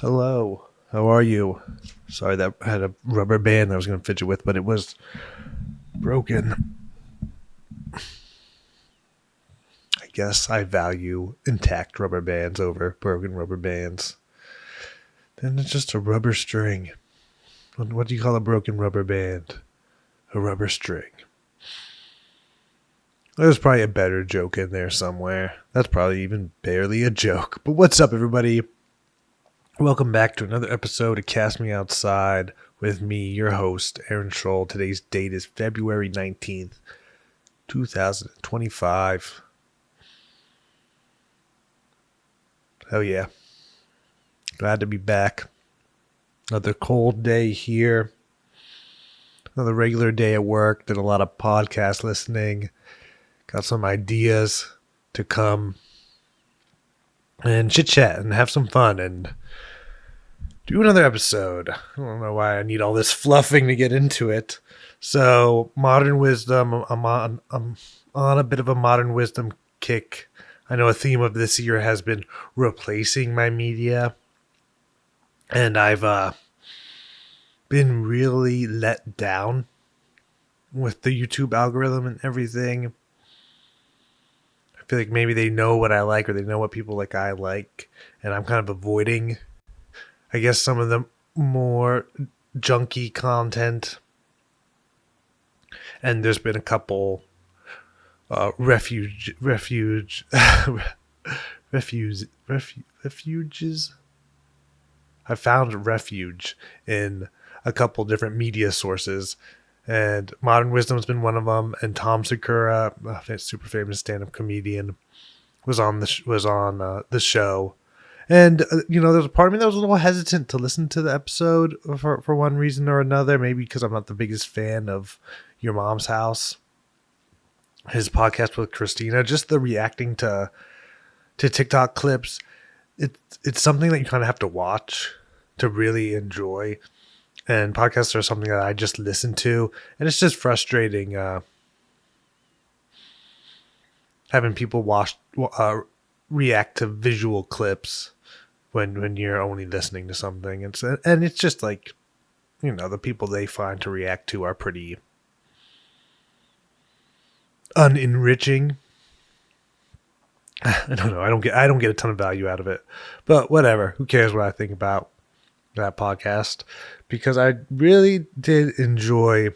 Hello, how are you? Sorry that I had a rubber band I was going to fidget with, but it was broken. I guess I value intact rubber bands over broken rubber bands. Then it's just a rubber string. What do you call a broken rubber band? A rubber string. There's probably a better joke in there somewhere. That's probably even barely a joke. But what's up, everybody? Welcome back to another episode of Cast Me Outside with me, your host, Aaron Scholl. Today's date is February 19th, 2025. Oh yeah. Glad to be back. Another cold day here. Another regular day at work. Did a lot of podcast listening. Got some ideas to come and chit chat and have some fun and do another episode. I don't know why I need all this fluffing to get into it. So, modern wisdom. I'm on a bit of a modern wisdom kick. I know a theme of this year has been replacing my media. And I've been really let down with the YouTube algorithm and everything. I feel like maybe they know what I like or they know what people like I like. And I'm kind of avoiding, I guess, some of the more junky content. And there's been a couple refuges. I found refuge in a couple different media sources, and Modern Wisdom has been one of them. And Tom Segura, a super famous stand-up comedian, was on the show. And there's a part of me that was a little hesitant to listen to the episode for one reason or another. Maybe because I'm not the biggest fan of Your Mom's House, his podcast with Christina. Just the reacting to TikTok clips. It's something that you kind of have to watch to really enjoy. And podcasts are something that I just listen to, and it's just frustrating having people react to visual clips when you're only listening to something. And it's just like, the people they find to react to are pretty unenriching. I don't know. I don't get a ton of value out of it, but whatever. Who cares what I think about that podcast? Because I really did enjoy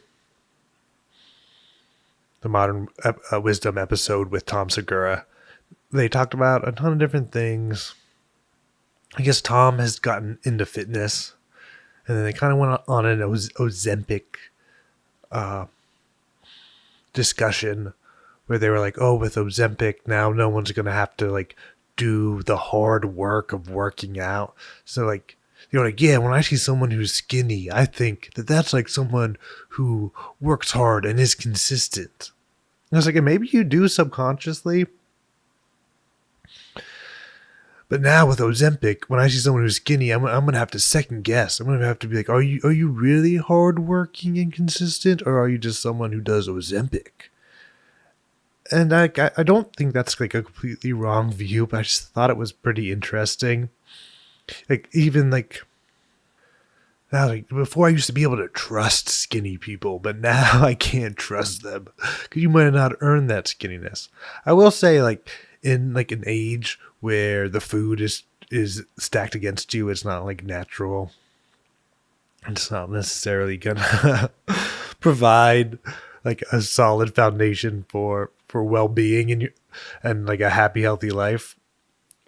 the Modern Wisdom episode with Tom Segura. They talked about a ton of different things. I guess Tom has gotten into fitness, and then they kind of went on an ozempic discussion where they were like, oh, with Ozempic, now no one's going to have to like do the hard work of working out. So like, you're like, yeah, when I see someone who's skinny, I think that's like someone who works hard and is consistent. And I was like, and maybe you do subconsciously. But now with Ozempic, when I see someone who's skinny, I'm going to have to second guess. I'm going to have to be like, are you really hardworking and consistent, or are you just someone who does Ozempic? And I don't think that's like a completely wrong view, but I just thought it was pretty interesting. Like, even like, now, like, before I used to be able to trust skinny people, but now I can't trust them because you might not earn that skinniness. I will say, like, in like an age where the food is stacked against you, it's not like natural. It's not necessarily gonna provide like a solid foundation for well-being and like a happy, healthy life.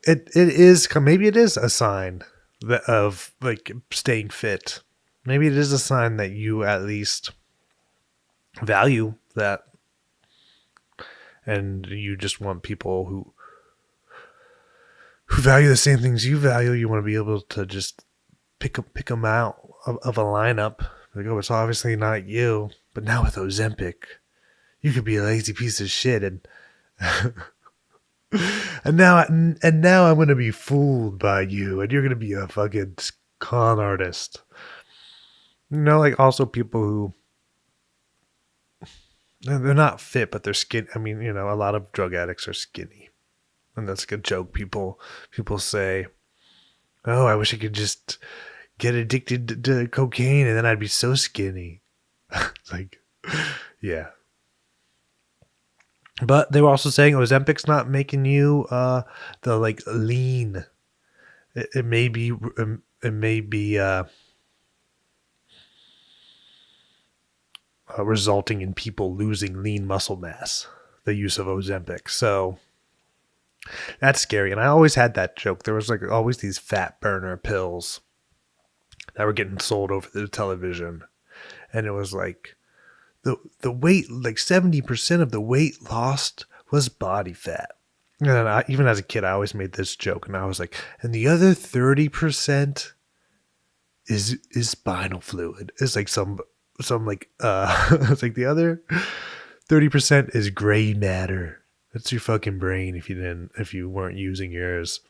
It is, maybe it is a sign of like staying fit. Maybe it is a sign that you at least value that, and you just want people who value the same things you value. You want to be able to just pick them out of a lineup. Like, oh, it's obviously not you. But now with Ozempic, you could be a lazy piece of shit, and and now I'm gonna be fooled by you, and you're gonna be a fucking con artist. Like also people who they're not fit, but they're skinny. I mean, a lot of drug addicts are skinny, and that's like a joke people say. Oh, I wish I could just get addicted to cocaine and then I'd be so skinny. It's like, yeah. But they were also saying Ozempic's not making you the like lean. It may be resulting in people losing lean muscle mass. The use of Ozempic, so that's scary. And I always had that joke. There was like always these fat burner pills that were getting sold over the television, and it was like the weight, like 70% of the weight lost was body fat. And even as a kid, I always made this joke, and I was like, and the other 30% is spinal fluid. It's like some like it's like the other 30% is gray matter. That's your fucking brain if you weren't using yours.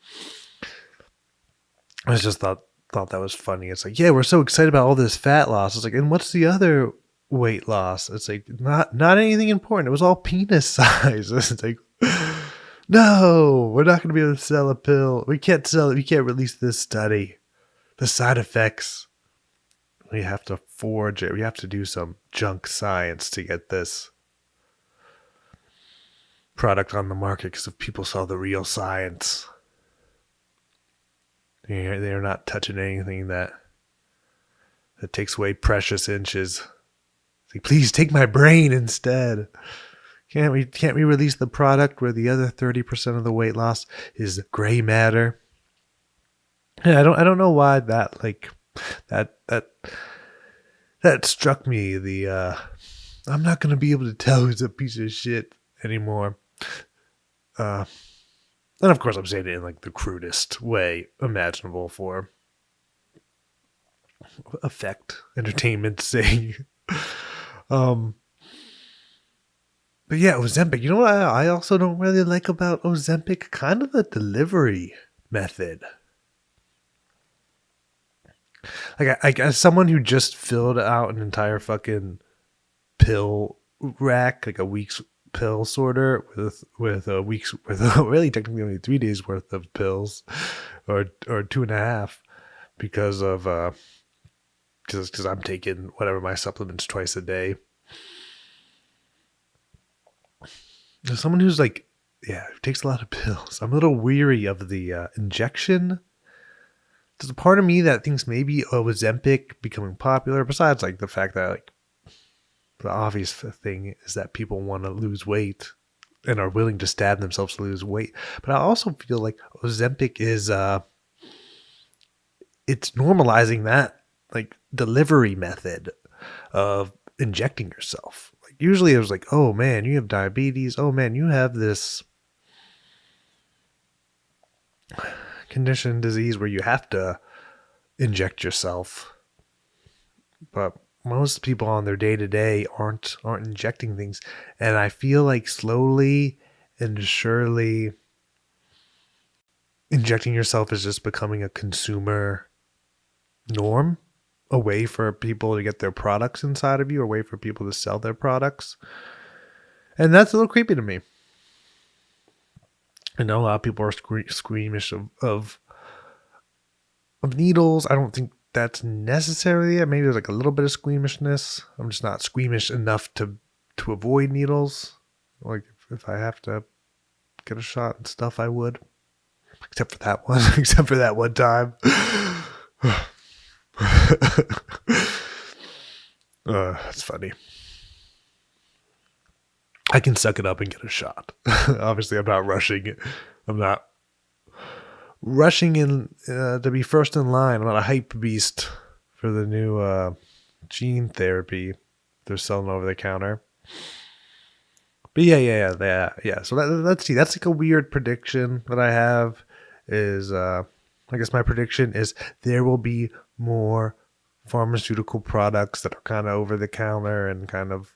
I just thought that was funny. It's like, yeah, we're so excited about all this fat loss. It's like, and what's the other weight loss? It's like not anything important. It was all penis size. It's like, no, we're not going to be able to sell a pill. We can't sell it. We can't release this study. The side effects. We have to forge it. We have to do some junk science to get this product on the market, because if people saw the real science, they're not touching anything that takes away precious inches. It's like, please take my brain instead. Can't we release the product where the other 30% of the weight loss is gray matter? Yeah, I don't know why that struck me. I'm not gonna be able to tell who's a piece of shit anymore. And of course I'm saying it in like the crudest way imaginable for effect, entertainment's sake. But yeah, Ozempic. You know what I also don't really like about Ozempic? Kind of the delivery method. Like as someone who just filled out an entire fucking pill rack, like a week's pill sorter with a week's with really technically only 3 days worth of pills, or 2.5, because of because I'm taking whatever my supplements twice a day. As someone who's like, yeah, who takes a lot of pills, I'm a little weary of the injection. There's a part of me that thinks maybe Ozempic becoming popular, besides like the fact that like the obvious thing is that people want to lose weight and are willing to stab themselves to lose weight. But I also feel like Ozempic is it's normalizing that like delivery method of injecting yourself. Like usually it was like, oh man, you have diabetes. Oh man, you have this condition, disease where you have to inject yourself. But most people on their day-to-day aren't injecting things, and I feel like slowly and surely injecting yourself is just becoming a consumer norm, a way for people to get their products inside of you, a way for people to sell their products. And that's a little creepy to me. I know a lot of people are squeamish of needles. I don't think that's necessarily it. Maybe there's like a little bit of squeamishness. I'm just not squeamish enough to avoid needles. Like if I have to get a shot and stuff, I would. Except for that one. Except for that one time. That's funny. I can suck it up and get a shot. Obviously, I'm not rushing. I'm not rushing in to be first in line. I'm not a hype beast for the new gene therapy they're selling over the counter. But yeah. So let's see. That's like a weird prediction that I have. Is I guess my prediction is there will be more pharmaceutical products that are kind of over the counter and kind of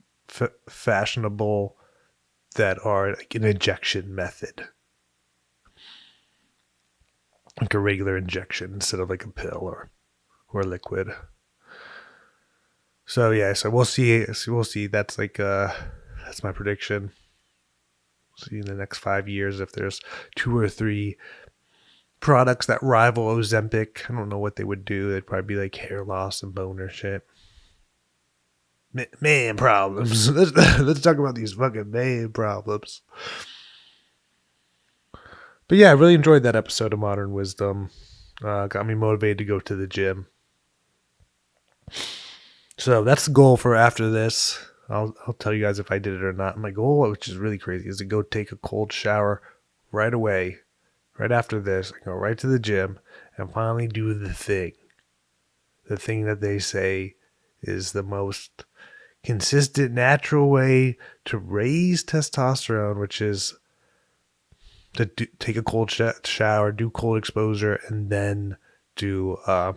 fashionable that are like an injection method, like a regular injection instead of like a pill or liquid. So yeah, so we'll see. That's like that's my prediction. See in the next 5 years if there's 2 or 3 products that rival Ozempic. I don't know what they would do. They'd probably be like hair loss and boner shit. Man problems. Let's talk about these fucking man problems. But yeah, I really enjoyed that episode of Modern Wisdom. Got me motivated to go to the gym. So that's the goal for after this. I'll tell you guys if I did it or not. My goal, which is really crazy, is to go take a cold shower right away, right after this. I go right to the gym and finally do the thing. The thing that they say is the most consistent, natural way to raise testosterone, which is to take a cold shower, do cold exposure, and then do a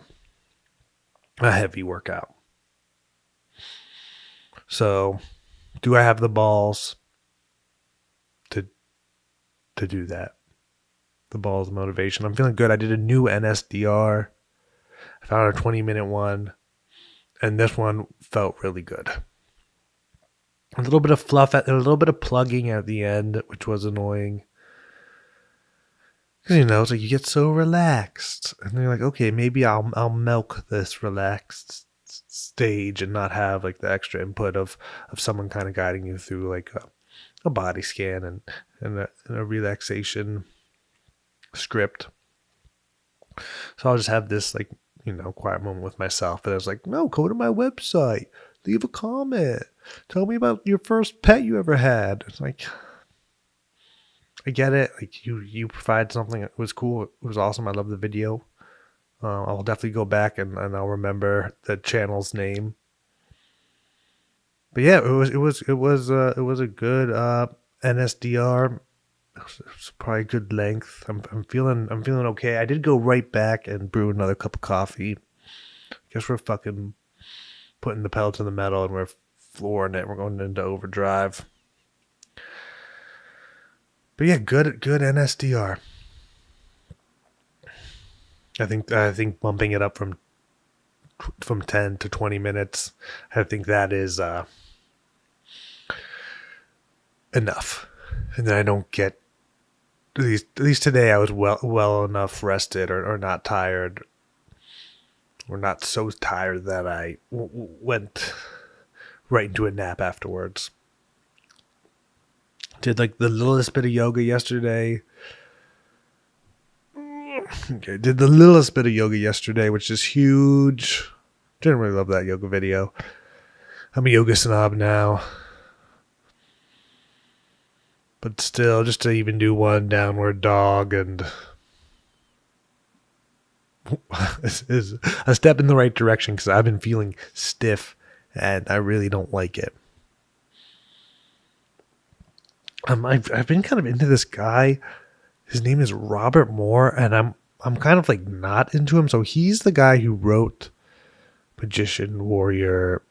heavy workout. So, do I have the balls to do that? The balls, the motivation. I'm feeling good. I did a new nsdr. I found a 20-minute one, and this one felt really good. A little bit of fluff, a little bit of plugging at the end, which was annoying. Because, it's like you get so relaxed. And you're like, okay, maybe I'll milk this relaxed stage and not have like the extra input of someone kind of guiding you through like a body scan and a relaxation script. So I'll just have this like, quiet moment with myself. And I was like, no, go to my website, leave a comment, tell me about your first pet you ever had. It's like, I get it. Like you provide something that was cool. It was awesome. I love the video. I'll definitely go back and I'll remember the channel's name. But yeah, it was a good nsdr. It was probably a good length. I'm feeling okay. I did go right back and brew another cup of coffee. Guess we're fucking putting the pedal to the metal and we're flooring it. We're going into overdrive. But yeah, good nsdr. I think bumping it up from 10 to 20 minutes, I think that is enough. And then I don't get, at least today I was well enough rested or not tired, or not so tired that I went right into a nap afterwards. Did like the littlest bit of yoga yesterday. Okay, did the littlest bit of yoga yesterday, which is huge. Didn't really love that yoga video. I'm a yoga snob now. But still, just to even do one downward dog and is a step in the right direction because I've been feeling stiff and I really don't like it. I've been kind of into this guy. His name is Robert Moore, and I'm kind of like not into him. So he's the guy who wrote Magician Warrior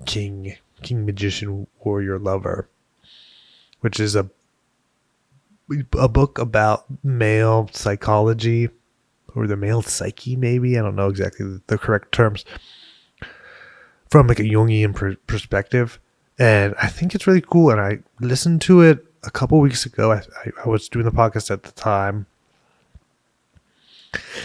King Magician Warrior Lover, which is a book about male psychology or the male psyche, maybe. I don't know exactly the correct terms, from like a Jungian perspective. And I think it's really cool. And I listened to it a couple weeks ago. I was doing the podcast at the time.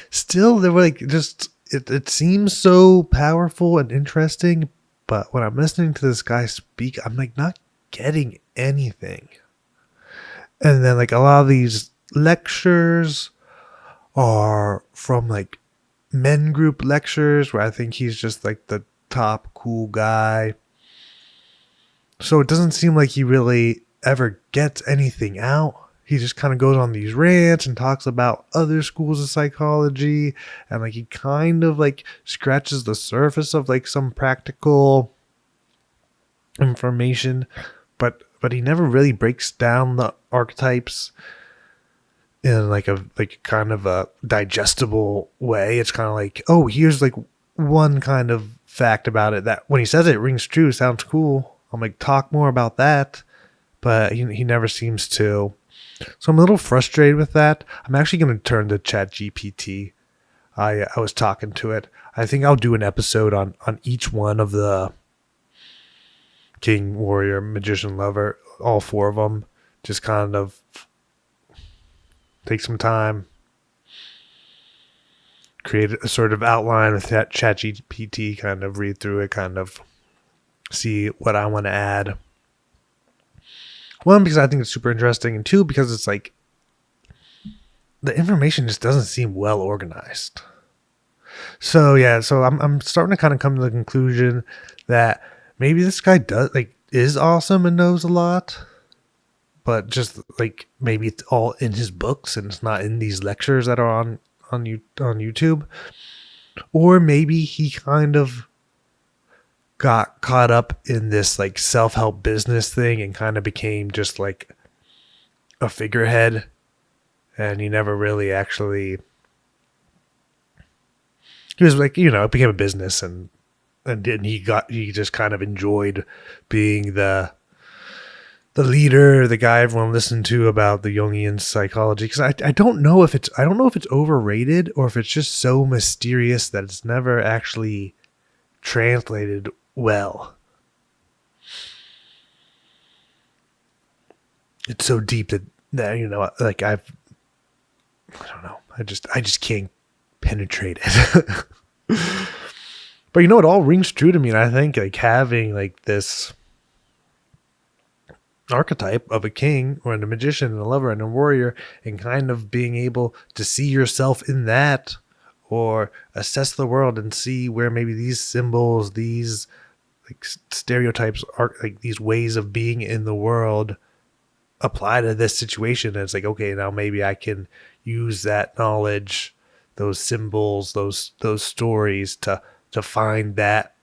Still, they were like, just, it seems so powerful and interesting. But when I'm listening to this guy speak, I'm like not getting anything. And then like a lot of these lectures are from like men group lectures where I think he's just like the top cool guy. So it doesn't seem like he really ever gets anything out. He just kind of goes on these rants and talks about other schools of psychology, and like he kind of like scratches the surface of like some practical information, but he never really breaks down the archetypes in like a kind of a digestible way. It's kind of like, oh, here's like one kind of fact about it that when he says it rings true, sounds cool. I'm like, talk more about that, but he never seems to. So I'm a little frustrated with that. I'm actually going to turn to ChatGPT. I was talking to it. I think I'll do an episode on each one of the King, Warrior, Magician, Lover, all four of them. Just kind of take some time, create a sort of outline with that ChatGPT, kind of read through it, kind of see what I want to add. One, because I think it's super interesting, and two, because it's like the information just doesn't seem well organized. So yeah, so I'm starting to kind of come to the conclusion that maybe this guy is awesome and knows a lot, but just like maybe it's all in his books and it's not in these lectures that are on YouTube, or maybe he kind of got caught up in this like self-help business thing and kind of became just like a figurehead, and he never really actually, he was like, it became a business, and he just kind of enjoyed being the leader, the guy everyone listened to about the Jungian psychology. Because I don't know if it's overrated or if it's just so mysterious that it's never actually translated well. It's so deep that like I don't know. I just can't penetrate it. But it all rings true to me, and I think like having like this archetype of a king or a magician and a lover and a warrior, and kind of being able to see yourself in that, or assess the world and see where maybe these symbols, these like stereotypes are, like these ways of being in the world, apply to this situation. And it's like, okay, now maybe I can use that knowledge, those symbols, those stories to find that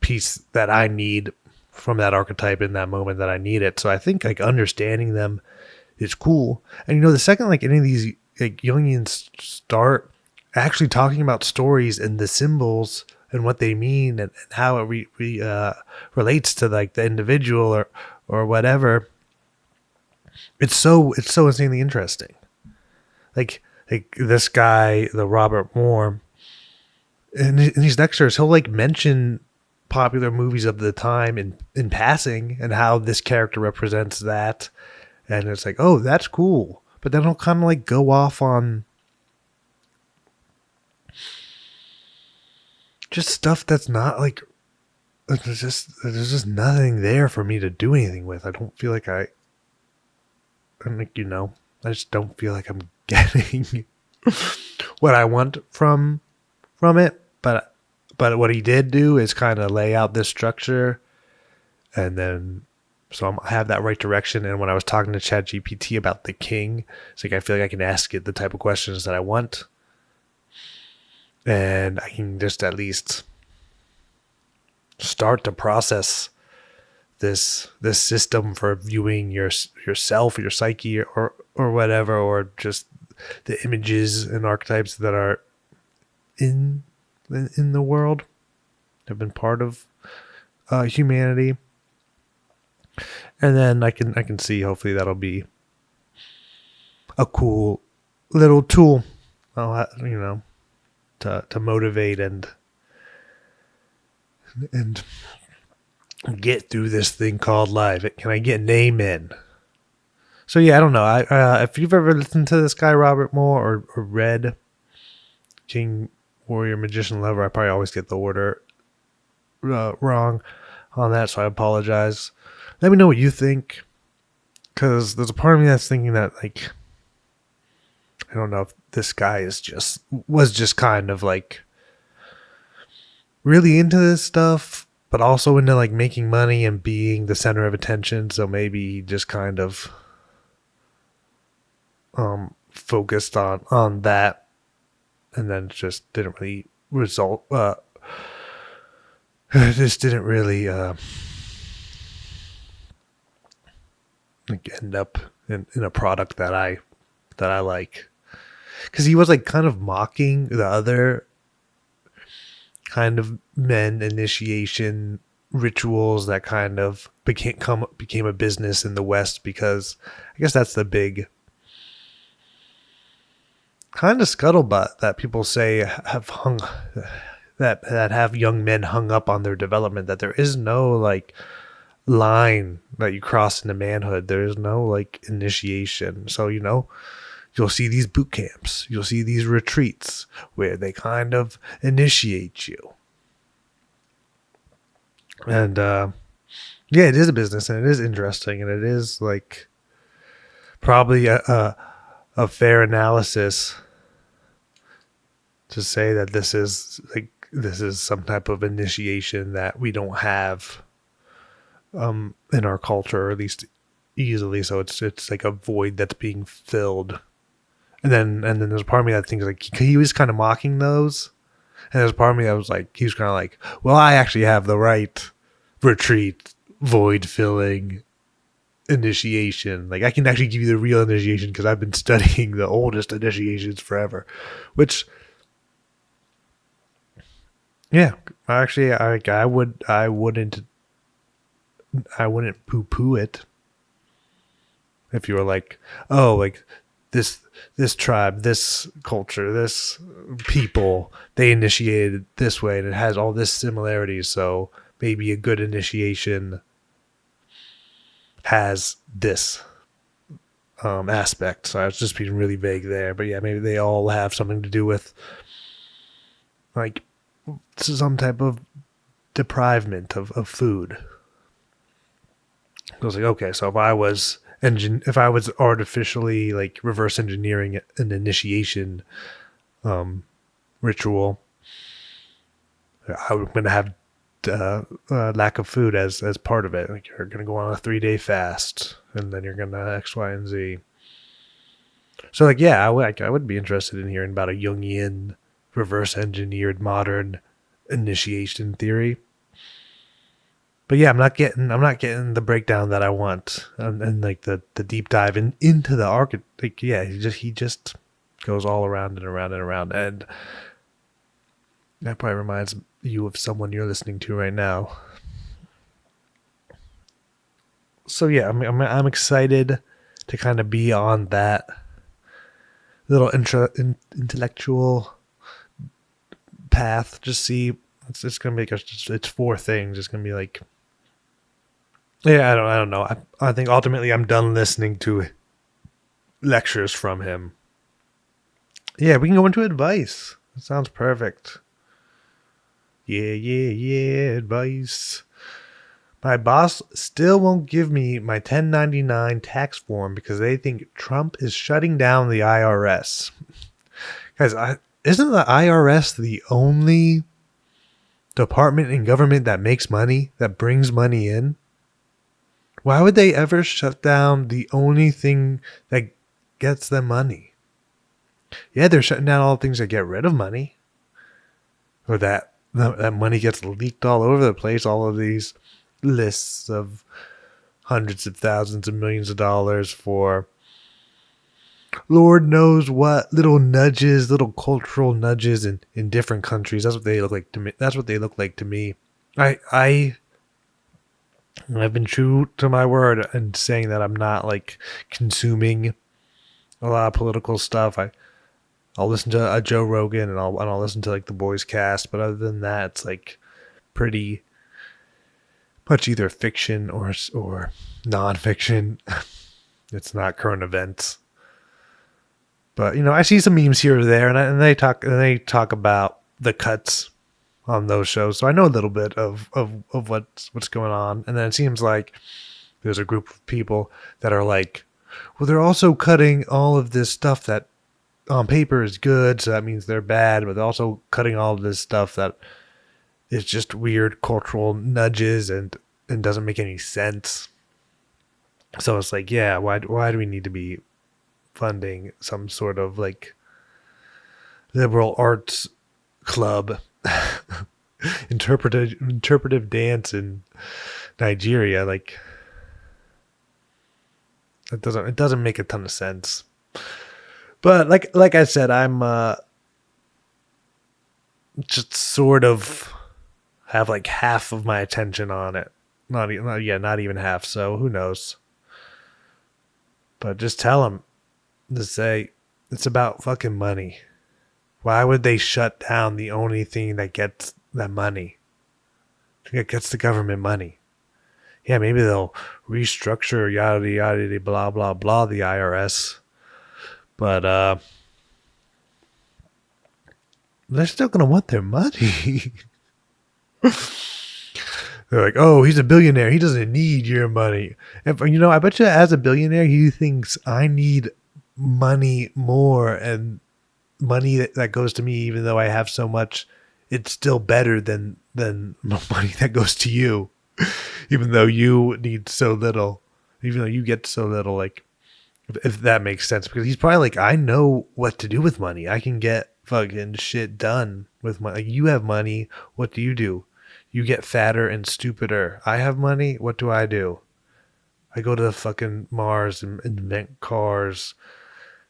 piece that I need from that archetype in that moment that I need it. So I think like understanding them is cool. And the second like any of these like Jungians start actually talking about stories and the symbols and what they mean and how it relates to like the individual or whatever, it's so insanely interesting. Like this guy, the Robert Moore, in these lectures, he'll like mention popular movies of the time in passing and how this character represents that. And it's like, oh, that's cool. But then he'll kind of like go off on just stuff that's not like, there's just nothing there for me to do anything with. I don't feel like I just don't feel like I'm getting what I want from it. But what he did do is kind of lay out this structure, and then so I have that right direction. And when I was talking to ChatGPT about the king, it's like I feel like I can ask it the type of questions that I want, and I can just at least start to process this system for viewing yourself, your psyche, or whatever, or just the images and archetypes that are in the world, have been part of humanity. And then I can see, hopefully that'll be a cool little tool, to motivate and get through this thing called life. Can I get an amen? So yeah, I don't know. If you've ever listened to this guy Robert Moore or read King, Warrior, Magician, Lover, I probably always get the order wrong on that, so I apologize. Let me know what you think, because there's a part of me that's thinking that like, I don't know if this guy was just kind of like really into this stuff, but also into like making money and being the center of attention. So maybe he just kind of focused on that, and then just didn't really result. Just didn't really like end up in a product that I like, because he was like kind of mocking the other kind of men initiation rituals that kind of became a business in the West, because I guess that's the big kind of scuttlebutt that people say that have young men hung up on their development, that there is no like line that you cross into manhood. There is no like initiation. So, you'll see these boot camps, you'll see these retreats where they kind of initiate you. And yeah, it is a business, and it is interesting, and it is like probably a fair analysis to say that this is some type of initiation that we don't have in our culture, or at least easily. So it's like a void that's being filled. And then there's a part of me that thinks like he was kind of mocking those. And there's a part of me that was like, he was kind of like, well, I actually have the right retreat, void filling initiation. Like I can actually give you the real initiation because I've been studying the oldest initiations forever. Which, yeah, actually, I wouldn't poo-poo it if you were like, oh, like this tribe, this culture, this people, they initiated this way and it has all this similarities, so maybe a good initiation has this aspect. So I was just being really vague there, but yeah, maybe they all have something to do with like some type of deprivement of food. I was like, okay, so if I was artificially like reverse engineering an initiation ritual, I'm going to have lack of food as part of it. Like you're going to go on a 3-day fast, and then you're going to X, Y, and Z. So like, yeah, I would be interested in hearing about a Jungian reverse engineered modern initiation theory. But yeah, I'm not getting the breakdown that I want, and like the deep dive into the archetype. Like, yeah, he just goes all around and around and around, and that probably reminds you of someone you're listening to right now. So yeah, I'm excited to kind of be on that little intellectual path. Just see, it's gonna make us. It's 4 things. It's gonna be like. Yeah, I don't know. I think ultimately I'm done listening to lectures from him. Yeah, we can go into advice. That sounds perfect. Yeah, advice. My boss still won't give me my 1099 tax form because they think Trump is shutting down the IRS. Guys, isn't the IRS the only department in government that makes money, that brings money in? Why would they ever shut down the only thing that gets them money? Yeah, they're shutting down all the things that get rid of money. Or that money gets leaked all over the place. All of these lists of hundreds of thousands of millions of dollars for Lord knows what, little nudges, little cultural nudges in different countries. That's what they look like to me. That's what they look like to me. I've been true to my word and saying that I'm not like consuming a lot of political stuff. I'll listen to a Joe Rogan and I'll listen to like the Boys Cast, but other than that, it's like pretty much either fiction or nonfiction. It's not current events. But I see some memes here or there, and they talk about the cuts on those shows, so I know a little bit of what's going on. And then it seems like there's a group of people that are like, well, they're also cutting all of this stuff that on paper is good, so that means they're bad, but they're also cutting all of this stuff that is just weird cultural nudges and doesn't make any sense. So it's like, yeah, why do we need to be funding some sort of like liberal arts club interpretive dance in Nigeria? Like, it doesn't make a ton of sense. But like I said, I'm just sort of have like half of my attention on it. Not even half. So who knows? But just tell them to say it's about fucking money. Why would they shut down the only thing that gets that money? It gets the government money. Yeah, maybe they'll restructure yada yada blah blah blah the IRS. But they're still gonna want their money. They're like, oh, he's a billionaire. He doesn't need your money. And I bet you as a billionaire, he thinks I need money more, and money that goes to me, even though I have so much, it's still better than money that goes to you, even though you need so little, even though you get so little. Like, if that makes sense, because he's probably like, I know what to do with money. I can get fucking shit done with money. Like, you have money. What do? You get fatter and stupider. I have money. What do? I go to fucking Mars and invent cars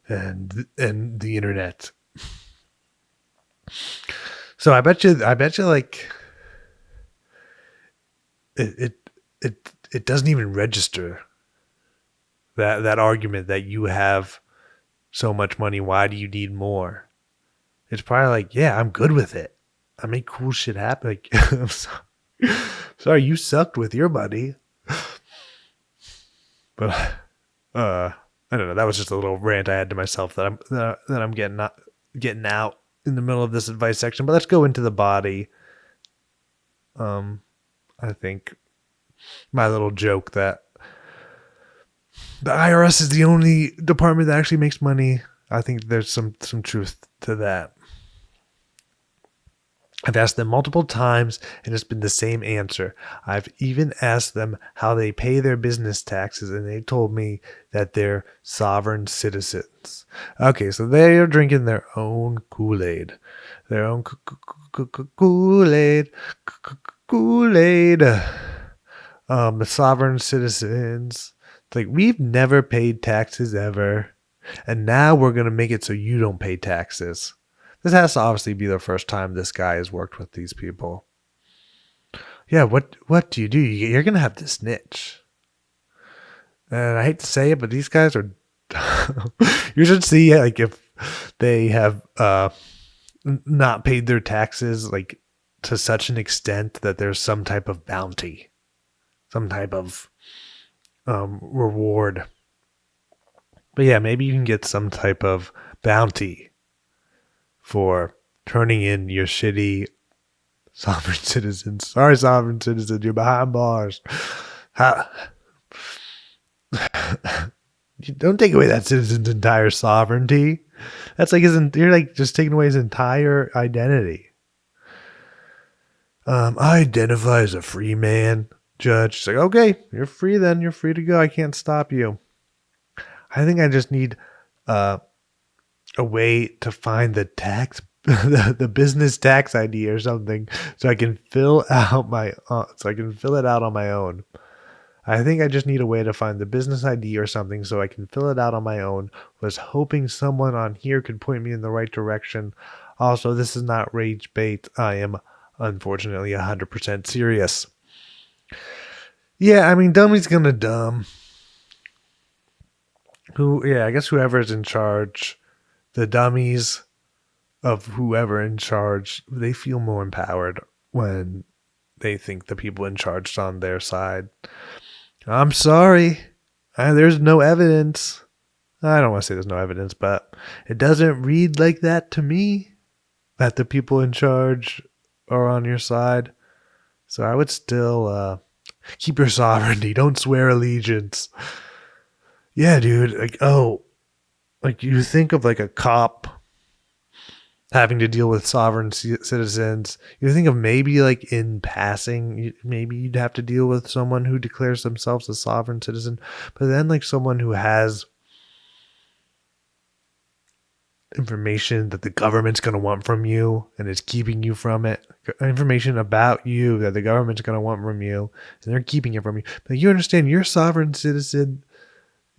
and the internet. So I bet you like it doesn't even register that argument that you have so much money. Why do you need more? It's probably like, yeah, I'm good with it. I make cool shit happen. Like, I'm sorry, you sucked with your money. But I don't know. That was just a little rant I had to myself that I'm getting out in the middle of this advice section. But let's go into the body. I think my little joke that the IRS is the only department that actually makes money. I think there's some truth to that. I've asked them multiple times, and it's been the same answer. I've even asked them how they pay their business taxes, and they told me that they're sovereign citizens. Okay, so they are drinking their own Kool-Aid. Their own Kool-Aid. Kool-Aid. The sovereign citizens. It's like, we've never paid taxes ever, and now we're going to make it so you don't pay taxes. This has to obviously be the first time this guy has worked with these people. Yeah, what do? You're going to have to snitch. And I hate to say it, but these guys are... you should see, like, if they have not paid their taxes, like, to such an extent that there's some type of bounty. Some type of reward. But yeah, maybe you can get some type of bounty for turning in your shitty sovereign citizens. Sorry, sovereign citizen, you're behind bars. You don't take away that citizen's entire sovereignty. That's like you're like just taking away his entire identity. I identify as a free man, judge. She's like, okay, you're free then. You're free to go. I can't stop you. I think I just need a way to find the tax, the business tax ID or something, so I can fill it out on my own. I think I just need a way to find the business ID or something so I can fill it out on my own. Was hoping someone on here could point me in the right direction. Also, this is not rage bait. I am unfortunately 100% serious. Yeah, I mean, dummy's gonna dumb. I guess whoever's in charge, the dummies of whoever in charge, they feel more empowered when they think the people in charge are on their side. I'm sorry. There's no evidence. I don't want to say there's no evidence, but it doesn't read like that to me, that the people in charge are on your side. So I would still keep your sovereignty. Don't swear allegiance. Yeah, dude. Like you think of like a cop having to deal with sovereign citizens. You think of maybe like in passing, maybe you'd have to deal with someone who declares themselves a sovereign citizen, but then like someone who has information that the government's going to want from you and is keeping you from it, information about you that the government's going to want from you and they're keeping it from you. But you understand, you're a sovereign citizen.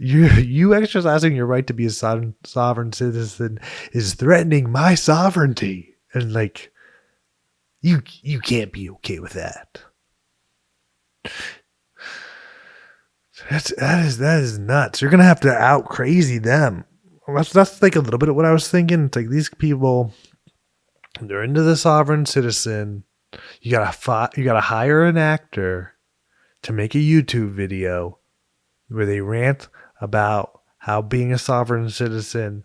You exercising your right to be a sovereign citizen is threatening my sovereignty, and like you can't be okay with that. That is nuts. You're gonna have to out crazy them. That's like a little bit of what I was thinking. It's like these people, they're into the sovereign citizen. You gotta hire an actor to make a YouTube video where they rant about how being a sovereign citizen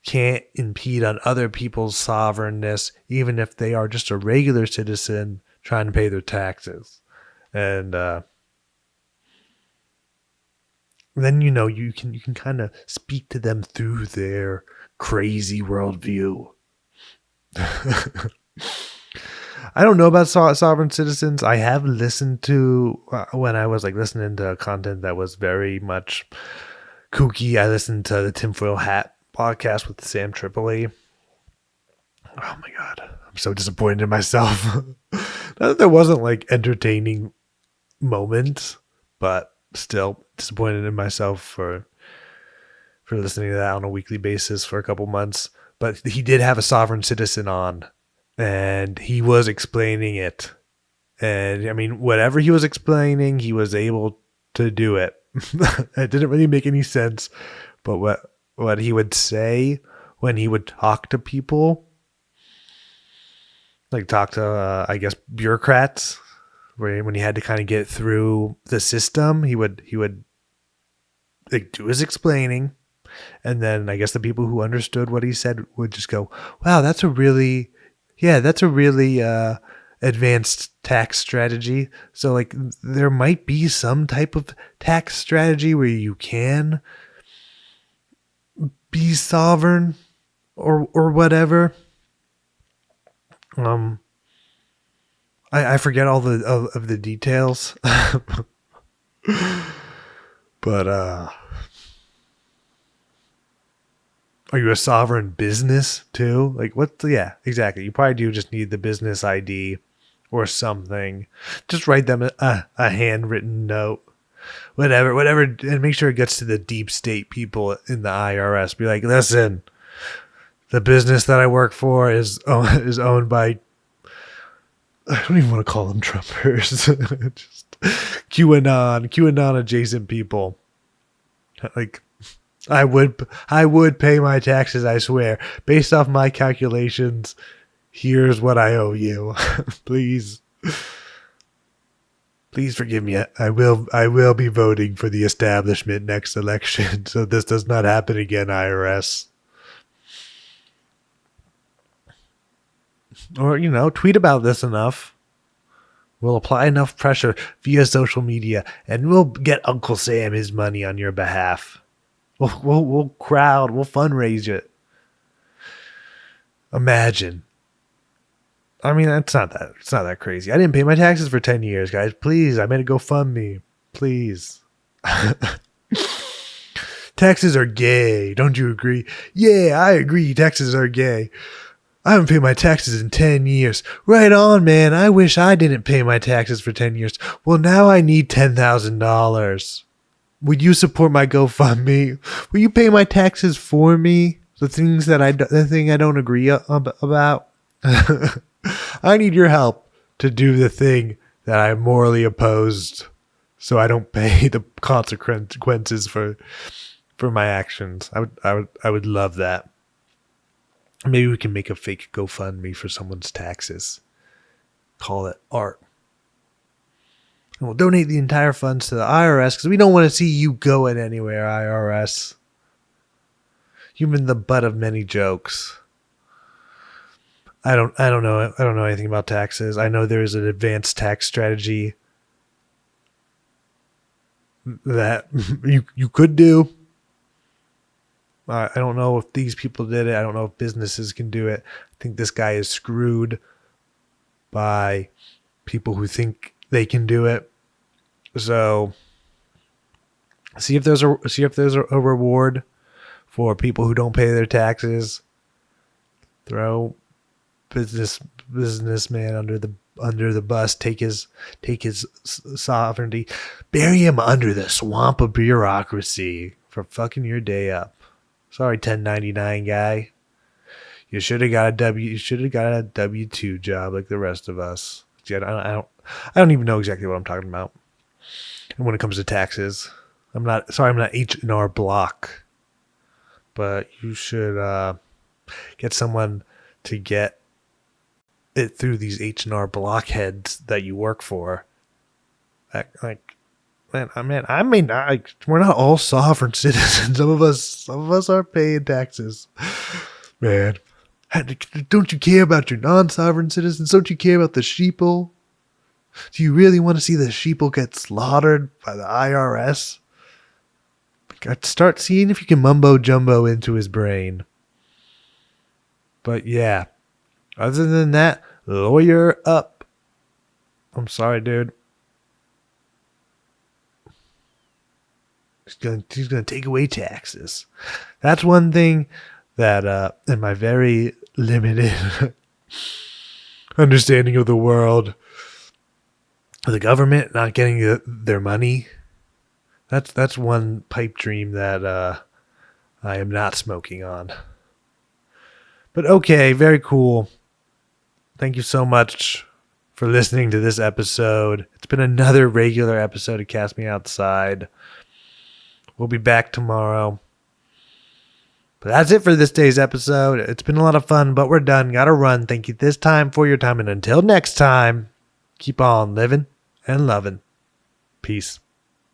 can't impede on other people's sovereignness, even if they are just a regular citizen trying to pay their taxes. And then you can kind of speak to them through their crazy worldview. I don't know about sovereign citizens. I have listened to when I was like listening to content that was very much kooky. I listened to the Tinfoil Hat podcast with Sam Tripoli. Oh my god, I'm so disappointed in myself. Not that there wasn't like entertaining moments, but still disappointed in myself for listening to that on a weekly basis for a couple months. But he did have a sovereign citizen on, and he was explaining it. And I mean, whatever he was explaining, he was able to do it. It didn't really make any sense, but what he would say when he would talk to people, like talk to I guess bureaucrats, when he had to kind of get through the system, he would like do his explaining, and then I guess the people who understood what he said would just go, "Wow, that's a really advanced tax strategy." So like there might be some type of tax strategy where you can be sovereign or whatever. I forget all of the details. But are you a sovereign business too? Like yeah, exactly. You probably do just need the business ID or something. Just write them a handwritten note. Whatever, and make sure it gets to the deep state people in the IRS. Be like, listen, the business that I work for is owned by, I don't even want to call them Trumpers, just QAnon adjacent people. Like, I would pay my taxes, I swear. Based off my calculations, here's what I owe you. Please forgive me. I will be voting for the establishment next election, so this does not happen again, IRS. Or, tweet about this enough. We'll apply enough pressure via social media, and we'll get Uncle Sam his money on your behalf. We'll fundraise it. Imagine. I mean, it's not that crazy. I didn't pay my taxes for 10 years, guys. Please, I made a GoFundMe. Please. Taxes are gay. Don't you agree? Yeah, I agree. Taxes are gay. I haven't paid my taxes in 10 years. Right on, man. I wish I didn't pay my taxes for 10 years. Well, now I need $10,000. Would you support my GoFundMe? Will you pay my taxes for me? The thing I don't agree about? I need your help to do the thing that I'm morally opposed, so I don't pay the consequences for my actions. I would love that. Maybe we can make a fake GoFundMe for someone's taxes. Call it art. And we'll donate the entire funds to the IRS because we don't want to see you going anywhere, IRS. You've been the butt of many jokes. I don't know anything about taxes. I know there is an advanced tax strategy that you could do. I don't know if these people did it. I don't know if businesses can do it. I think this guy is screwed by people who think they can do it. So see if there's a reward for people who don't pay their taxes. Throw businessman under the bus. Take his sovereignty. Bury him under the swamp of bureaucracy for fucking your day up. Sorry, 1099 guy. You should have got a W-2 job like the rest of us. I don't even know exactly what I'm talking about. And when it comes to taxes, I'm not H&R Block, but you should get someone to get it through these H&R Blockheads that you work for. Like we're not all sovereign citizens. Some of us are paying taxes. Man, don't you care about your non-sovereign citizens? Don't you care about the sheeple? Do you really want to see the sheeple get slaughtered by the IRS? Start seeing if you can mumbo jumbo into his brain. But yeah, other than that, lawyer up. I'm sorry, dude. He's gonna take away taxes. That's one thing that, in my very limited understanding of the world, the government not getting their money. That's one pipe dream that I am not smoking on. But okay, very cool. Thank you so much for listening to this episode. It's been another regular episode of Cast Me Outside. We'll be back tomorrow. But that's it for this day's episode. It's been a lot of fun, but we're done. Gotta run. Thank you this time for your time. And until next time, keep on living and loving. Peace.